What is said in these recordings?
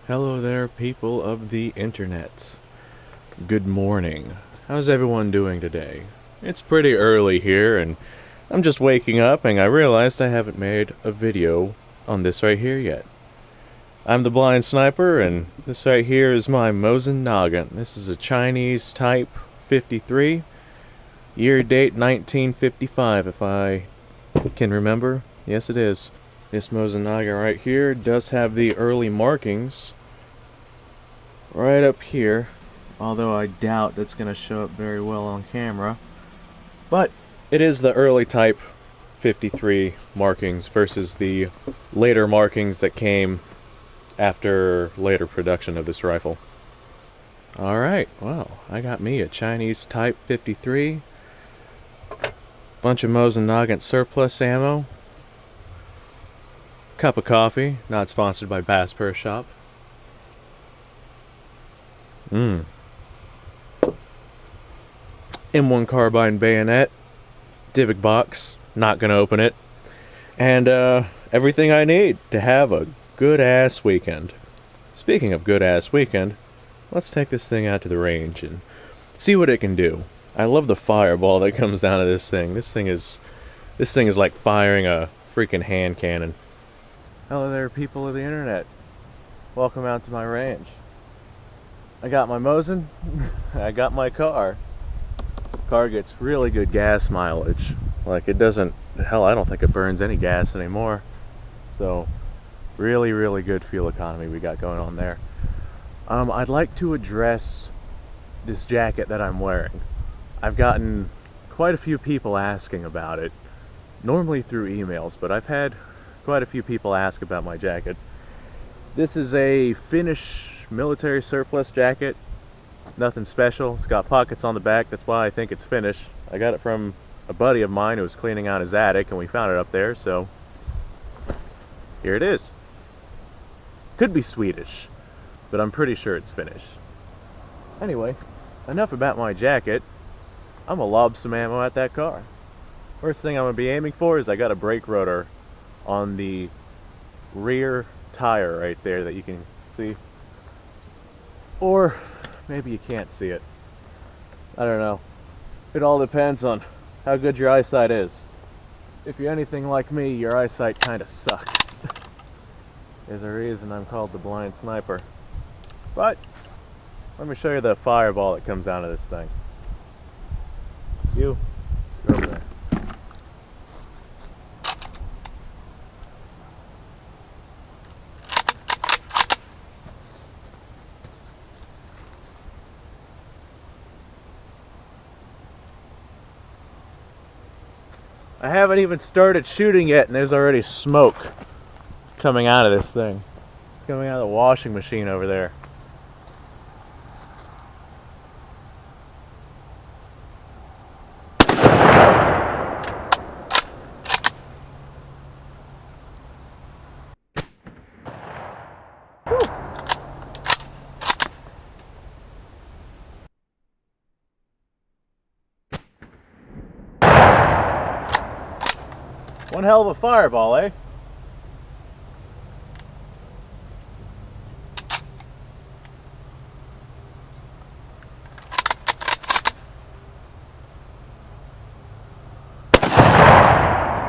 Hello there, people of the internet. Good morning. How's everyone doing today? It's pretty early here, and I'm just waking up, and I realized I haven't made a video on this right here yet. I'm the Blind Sniper, and this right here is my Mosin Nagant. This is a Chinese Type 53, year date 1955, if I can remember. Yes, it is. This Mosin Nagant right here does have the early markings right up here, although I doubt that's going to show up very well on camera. But it is the early Type 53 markings versus the later markings that came after later production of this rifle. Alright, well, I got me a Chinese Type 53, bunch of Mosin Nagant surplus ammo, cup of coffee, not sponsored by Bass Pro Shop. M1 carbine bayonet, Divic box, not gonna open it, and everything I need to have a good ass weekend. Speaking of good ass weekend, let's take this thing out to the range and see what it can do. I love the fireball that comes down to this thing. This thing is like firing a freaking hand cannon. Hello there, people of the internet. Welcome out to my range. I got my Mosin, I got my car. Car gets really good gas mileage. Like, it doesn't, hell, I don't think it burns any gas anymore. So, really good fuel economy we got going on there. I'd like to address this jacket that I'm wearing. I've gotten quite a few people asking about it, normally through emails, but I've had quite a few people ask about my jacket. This is a Finnish military surplus jacket. Nothing special. It's got pockets on the back. That's why I think it's Finnish. I got it from a buddy of mine who was cleaning out his attic, and we found it up there, so here it is. Could be Swedish, but I'm pretty sure it's Finnish. Anyway, enough about my jacket. I'm gonna lob some ammo at that car. First thing I'm gonna be aiming for is I got a brake rotor on the rear tire right there that you can see. Or maybe you can't see it. I don't know. It all depends on how good your eyesight is. If you're anything like me, your eyesight kind of sucks. There's a reason I'm called the Blind Sniper. But let me show you the fireball that comes out of this thing. You, go over there. I haven't even started shooting yet, and there's already smoke coming out of this thing. It's coming out of the washing machine over there. One hell of a fireball, eh?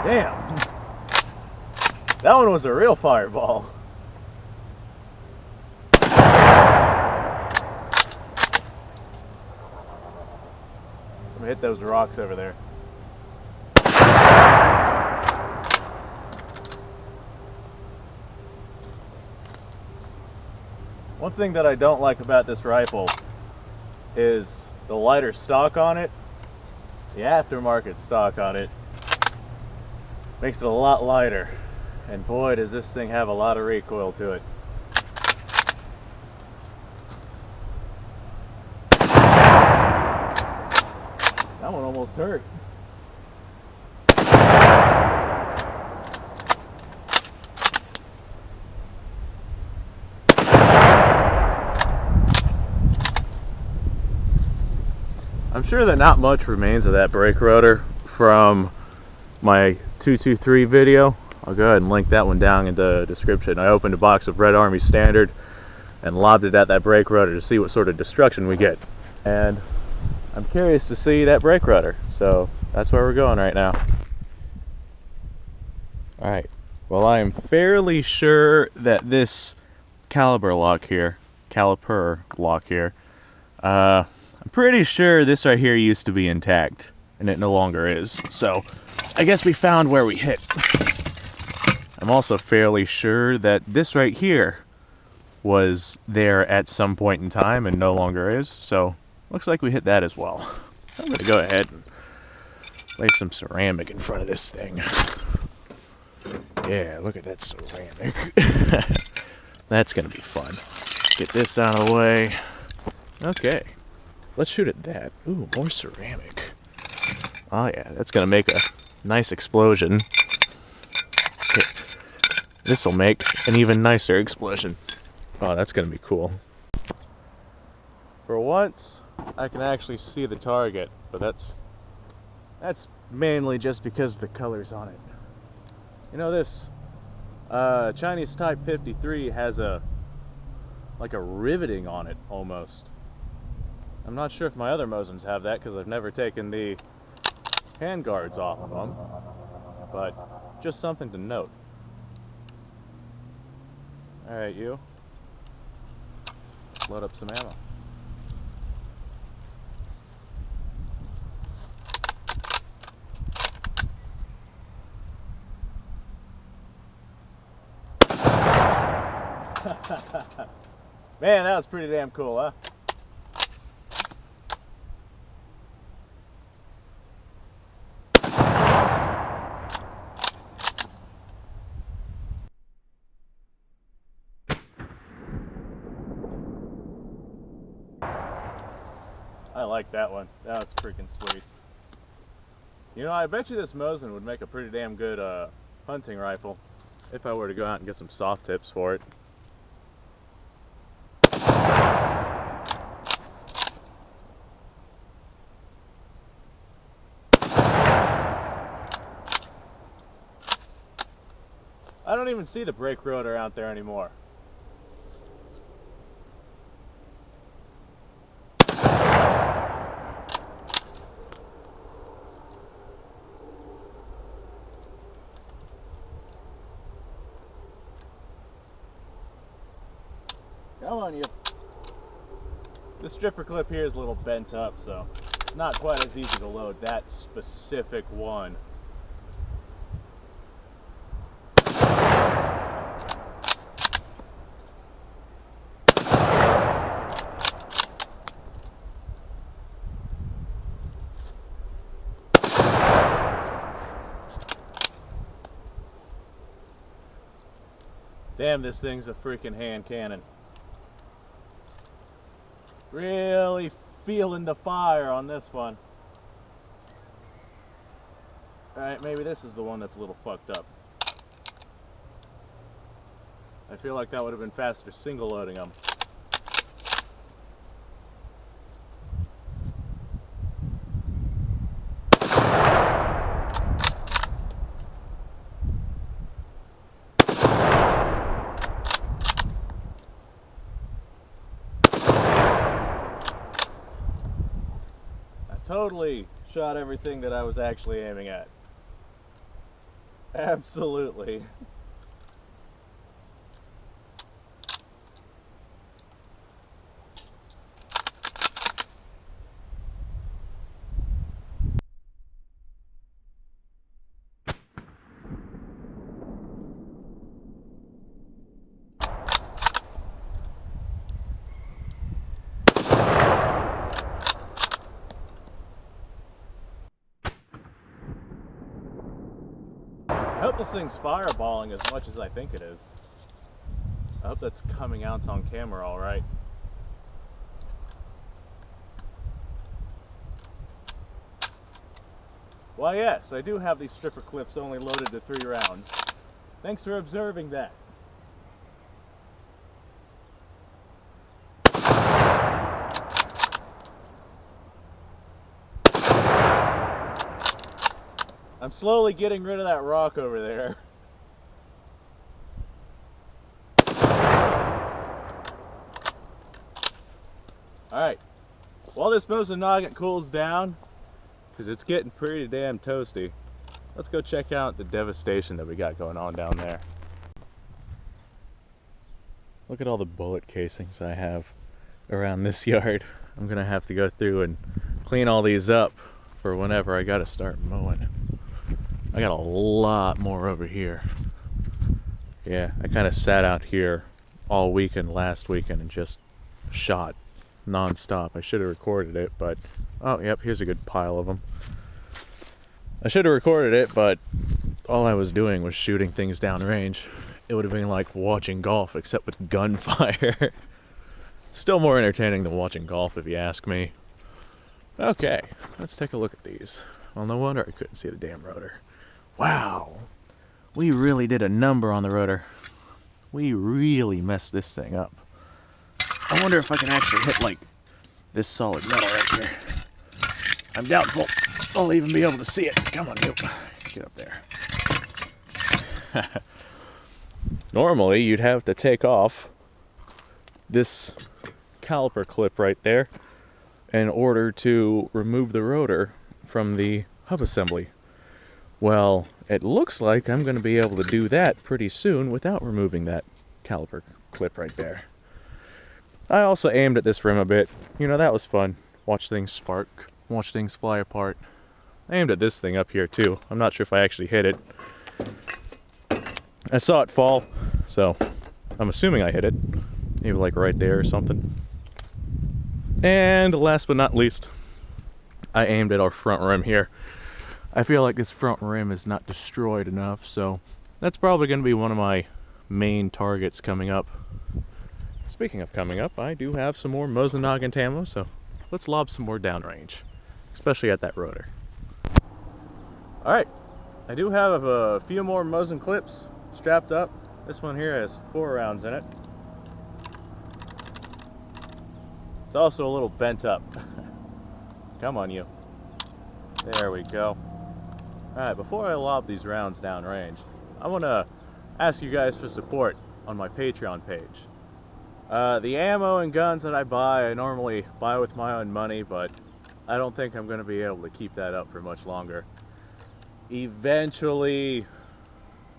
Damn. That one was a real fireball. I'm gonna hit those rocks over there. One thing that I don't like about this rifle is the lighter stock on it. The aftermarket stock on it makes it a lot lighter, and boy does this thing have a lot of recoil to it. That one almost hurt. I'm sure that not much remains of that brake rotor from my 223 video. I'll go ahead and link that one down in the description. I opened a box of Red Army Standard and lobbed it at that brake rotor to see what sort of destruction we get. And I'm curious to see that brake rotor, so that's where we're going right now. Alright, well, I am fairly sure that this caliper lock here, I'm pretty sure this right here used to be intact, and it no longer is. So I guess we found where we hit. I'm also fairly sure that this right here was there at some point in time and no longer is. So looks like we hit that as well. I'm going to go ahead and lay some ceramic in front of this thing. Yeah, look at that ceramic. That's going to be fun. Get this out of the way. Okay. Let's shoot at that. Ooh, more ceramic. Oh yeah, that's gonna make a nice explosion. Okay. This'll make an even nicer explosion. Oh, that's gonna be cool. For once, I can actually see the target, but that's mainly just because of the colors on it. You know, this Chinese Type 53 has like a riveting on it almost. I'm not sure if my other Mosins have that because I've never taken the hand guards off of them, but just something to note. Alright, you. Load up some ammo. Man, that was pretty damn cool, huh? I like that one. That was freaking sweet. You know, I bet you this Mosin would make a pretty damn good hunting rifle if I were to go out and get some soft tips for it. I don't even see the brake rotor out there anymore. Come on, you. The stripper clip here is a little bent up, so it's not quite as easy to load that specific one. Damn, this thing's a freaking hand cannon. Really feeling the fire on this one. Alright, maybe this is the one that's a little fucked up. I feel like that would have been faster single loading them. Totally shot everything that I was actually aiming at. Absolutely. I hope this thing's fireballing as much as I think it is. I hope that's coming out on camera all right. Why yes, I do have these stripper clips only loaded to 3 rounds. Thanks for observing that. I'm slowly getting rid of that rock over there. Alright, while this Mosin Nagant cools down, because it's getting pretty damn toasty, let's go check out the devastation that we got going on down there. Look at all the bullet casings I have around this yard. I'm gonna have to go through and clean all these up for whenever I gotta start mowing. I got a lot more over here. Yeah, I kind of sat out here all weekend last weekend and just shot non-stop. I should have recorded it, but oh yep, here's a good pile of them. I should have recorded it, but all I was doing was shooting things downrange. It would have been like watching golf, except with gunfire. Still more entertaining than watching golf, if you ask me. Okay, let's take a look at these. Well, no wonder I couldn't see the damn rotor. Wow, we really did a number on the rotor. We really messed this thing up. I wonder if I can actually hit like this solid metal right here. I'm doubtful I'll even be able to see it. Come on, you. Get up there. Normally, you'd have to take off this caliper clip right there in order to remove the rotor from the hub assembly. Well, it looks like I'm going to be able to do that pretty soon without removing that caliper clip right there. I also aimed at this rim a bit. You know, that was fun. Watch things spark, watch things fly apart. I aimed at this thing up here too. I'm not sure if I actually hit it. I saw it fall, so I'm assuming I hit it. Maybe like right there or something. And last but not least, I aimed at our front rim here. I feel like this front rim is not destroyed enough, so that's probably going to be one of my main targets coming up. Speaking of coming up, I do have some more Mosin Nagant ammo, so let's lob some more downrange, especially at that rotor. Alright, I do have a few more Mosin clips strapped up. This one here has 4 rounds in it. It's also a little bent up. Come on, you. There we go. Alright, before I lob these rounds downrange, I want to ask you guys for support on my Patreon page. The ammo and guns that I buy, I normally buy with my own money, but I don't think I'm going to be able to keep that up for much longer. Eventually,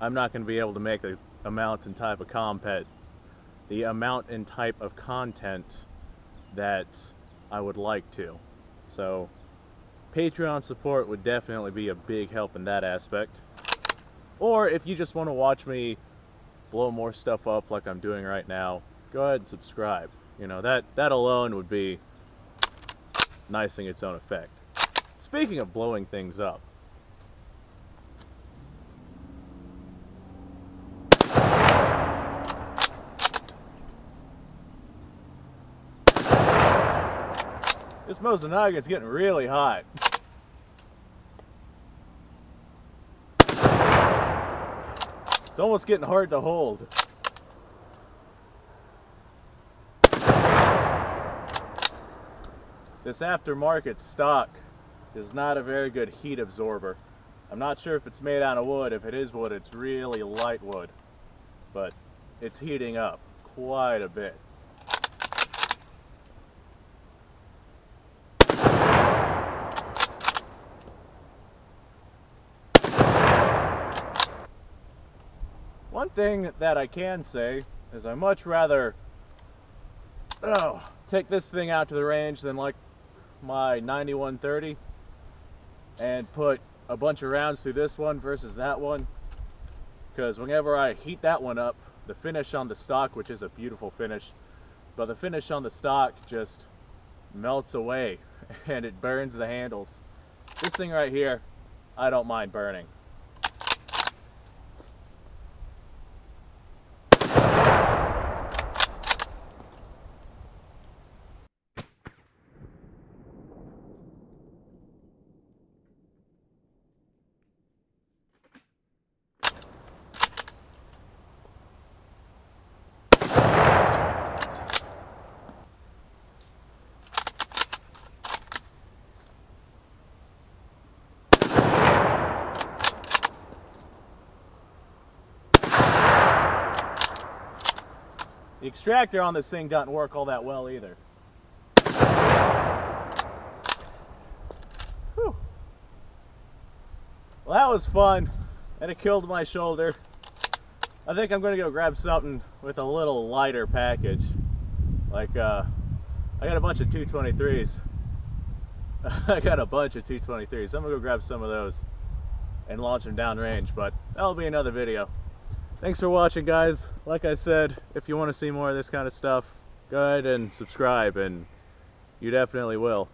I'm not going to be able to make the amount and type of content that I would like to. So Patreon support would definitely be a big help in that aspect. Or if you just want to watch me blow more stuff up like I'm doing right now, go ahead and subscribe. You know, that alone would be nice in its own effect. Speaking of blowing things up, this Mosin Nagant's getting really hot. It's almost getting hard to hold. This aftermarket stock is not a very good heat absorber. I'm not sure if it's made out of wood. If it is wood, it's really light wood. But it's heating up quite a bit. One thing that I can say is I much rather take this thing out to the range than like my 9130 and put a bunch of rounds through this one versus that one, because whenever I heat that one up, the finish on the stock, which is a beautiful finish, but the finish on the stock just melts away and it burns the handles. This thing right here, I don't mind burning. The extractor on this thing doesn't work all that well either. Well, that was fun, and it killed my shoulder. I think I'm gonna go grab something with a little lighter package. Like, I got a bunch of 223s. I got a bunch of 223s. I'm gonna go grab some of those and launch them downrange, but that'll be another video. Thanks for watching, guys. Like I said, if you want to see more of this kind of stuff, go ahead and subscribe, and you definitely will.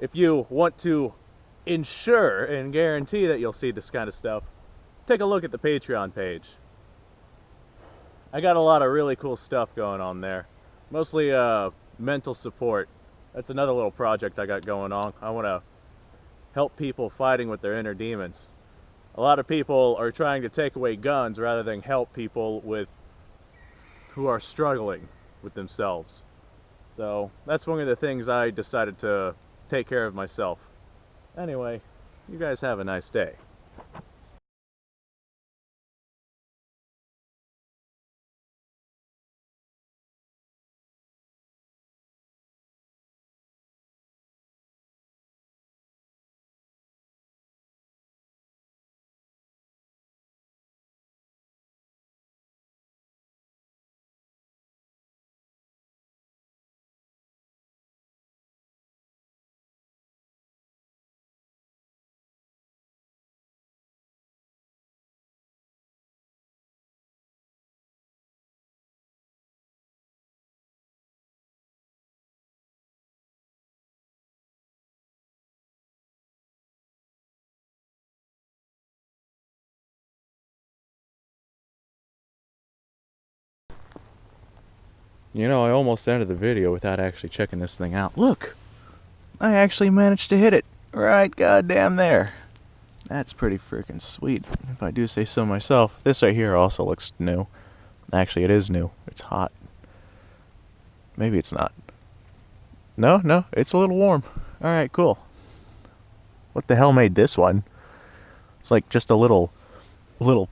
If you want to ensure and guarantee that you'll see this kind of stuff, take a look at the Patreon page. I got a lot of really cool stuff going on there. Mostly mental support. That's another little project I got going on. I want to help people fighting with their inner demons. A lot of people are trying to take away guns rather than help people who are struggling with themselves. So that's one of the things I decided to take care of myself. Anyway, you guys have a nice day. You know, I almost ended the video without actually checking this thing out. Look! I actually managed to hit it right goddamn there. That's pretty freaking sweet, if I do say so myself. This right here also looks new. Actually, it is new. It's hot. Maybe it's not. No, it's a little warm. Alright, cool. What the hell made this one? It's like just a little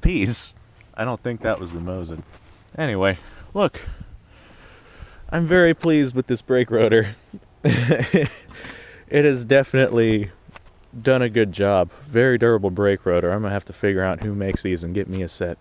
piece. I don't think that was the Mosin. Anyway, look. I'm very pleased with this brake rotor. It has definitely done a good job. Very durable brake rotor. I'm gonna have to figure out who makes these and get me a set.